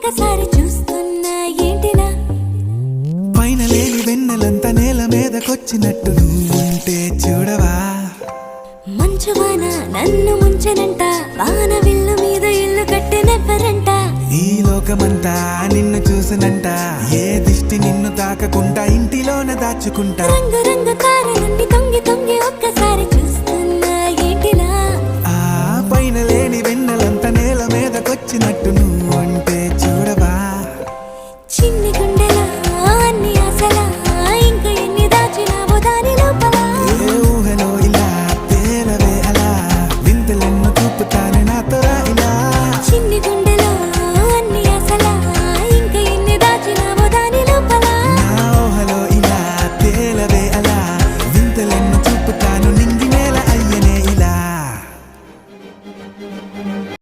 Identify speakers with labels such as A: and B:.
A: ఒక్కసారి చూస్తున్నా ఏంటిలా
B: పైన లేని వెన్నెలంతా నేల మీదకొచ్చినట్టు నువ్వుంటే చూడవా
A: మంచువాన నన్ను ముంచనంట వాన విల్లు మీద ఇల్లు కట్టినెవ్వరంట
B: ఈ లోకమంతా నిన్ను చూసినంట ఏ దిష్టి నిన్ను తాకకుండా ఇంటిలోన దాచుకుంటా
A: రంగు రంగు